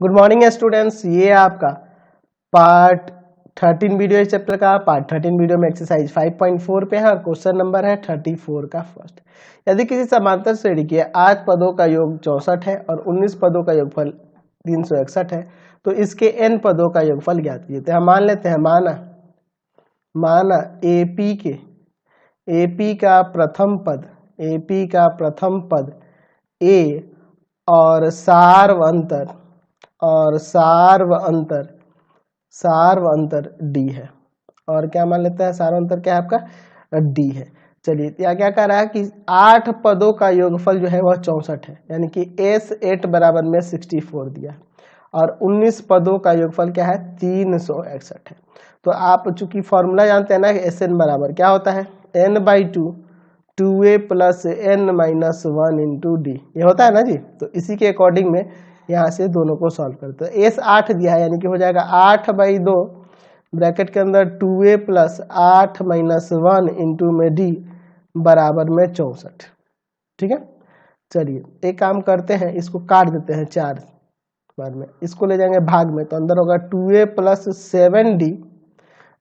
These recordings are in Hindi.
गुड मॉर्निंग स्टूडेंट्स, ये आपका पार्ट 13 वीडियो इस चैप्टर का। पार्ट 13 वीडियो में एक्सरसाइज 5.4 पे है और क्वेश्चन नंबर है 34 का फर्स्ट। यदि किसी समांतर श्रेणी के 8 पदों का योग 64 है और 19 पदों का योगफल 361 है तो इसके n पदों का योगफल ज्ञात कीजिए। तो हम मान लेते हैं, माना एपी का प्रथम पद ए और सार्व अंतर डी है। और क्या मान लेते हैं, सार्व अंतर क्या है आपका, डी है। चलिए, यहाँ क्या कह रहा है कि 8 पदों का योगफल जो है वह 64 है, यानी कि S8 बराबर में 64 दिया है और 19 पदों का योगफल क्या है, 361 है। तो आप चूंकि फॉर्मूला जानते हैं ना कि Sn बराबर क्या होता है, n/2 2a plus n minus 1 into D, ये होता है ना जी। तो इसी के अकॉर्डिंग में यहाँ से दोनों को सॉल्व करते हैं। S8 दिया है, यानी कि हो जाएगा 8/2 ब्रैकेट के अंदर 2a प्लस 8 माइनस 1 इंटू में डी बराबर में 64। ठीक है, चलिए एक काम करते हैं, इसको काट देते हैं 4 बार में, इसको ले जाएंगे भाग में, तो अंदर होगा 2a प्लस 7d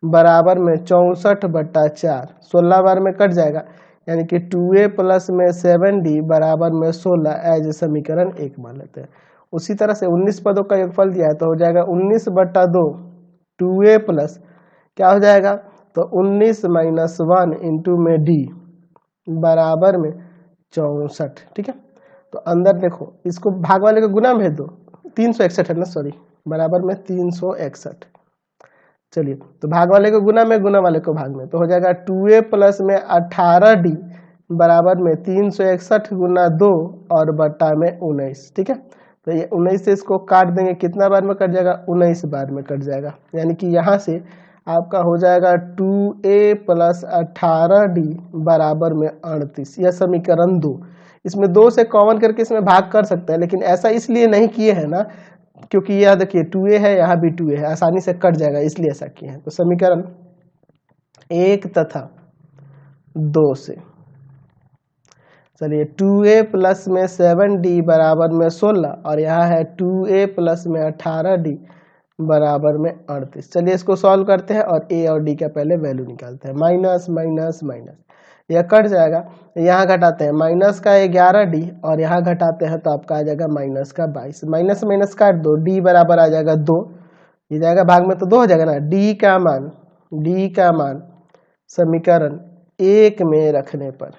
बराबर में 64/4, 16 बार में कट जाएगा, यानी कि 2a प्लस में 7d बराबर में 16 एज समीकरण 1 मान लेते हैं। उसी तरह से 19 पदों का योगफल दिया है तो हो जाएगा 19/2 2a प्लस क्या हो जाएगा, तो 19 माइनस 1 इंटू में डी बराबर में 64। ठीक है, तो अंदर देखो, इसको भाग वाले को गुना में भेज दो, 361 है ना, सॉरी, बराबर में 361। चलिए, तो भाग वाले को गुना में, गुना वाले को भाग में, तो हो जाएगा 2a प्लस में 18d बराबर में 361 गुना 2 और बटा में 19। ठीक है, तो ये 19 से इसको काट देंगे, कितना बार में कट जाएगा, 19 बार में कट जाएगा, यानी कि यहाँ से आपका हो जाएगा 2a प्लस 18d बराबर में 38। यह समीकरण 2। इसमें 2 से कॉमन करके इसमें भाग कर सकते हैं, लेकिन ऐसा इसलिए नहीं किए हैं ना, क्योंकि यह देखिए 2a है, यहाँ भी 2a है, आसानी से कट जाएगा, इसलिए ऐसा किए हैं। तो समीकरण 1 तथा 2 से चलिए 2a प्लस में 7d बराबर में 16 और यहाँ है 2a प्लस में 18d बराबर में 38। चलिए इसको सॉल्व करते हैं और a और d का पहले वैल्यू निकालते हैं। माइनस माइनस माइनस, यह कट जाएगा, यहाँ घटाते हैं माइनस का 11d और यहाँ घटाते हैं तो आपका आ जाएगा माइनस का 22। माइनस माइनस काट दो, d बराबर आ जाएगा 2, ये जाएगा भाग में तो 2 हो जाएगा ना। d का मान समीकरण 1 में रखने पर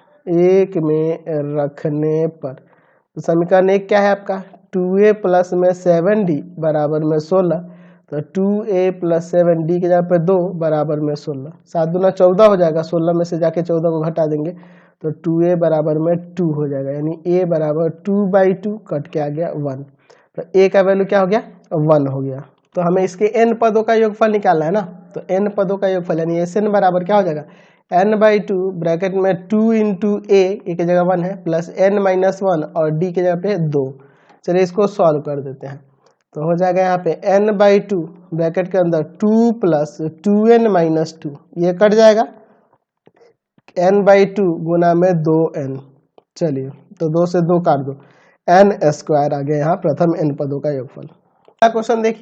तो समीकरण 1 क्या है आपका, 2a प्लस में 7d बराबर में 16, तो 2a प्लस 7d के जगह पे 2 बराबर में 16, 7 दूना 14 हो जाएगा, 16 में से जाके 14 को घटा देंगे तो 2a बराबर में 2 हो जाएगा, यानी a बराबर 2/2 कट के आ गया 1। तो a का वैल्यू क्या हो गया, 1 हो गया। तो हमें इसके n पदों का योगफल निकालना है ना, तो n पदों का योगफल यानी Sn बराबर क्या हो जाएगा, n/2 ब्रैकेट में 2 इंटू a की जगह 1 है प्लस n माइनस 1 और d की जगह पे 2। चलिए इसको सॉल्व कर देते हैं, तो हो जाएगा यहाँ पे n/2 ब्रैकेट के अंदर 2 प्लस 2n माइनस 2, ये कट जाएगा, n/2 गुना में 2n। चलिए, तो 2 से 2 काट दो, n² आ गया यहाँ प्रथम n पदों का योगफल। अगला क्वेश्चन देखिए।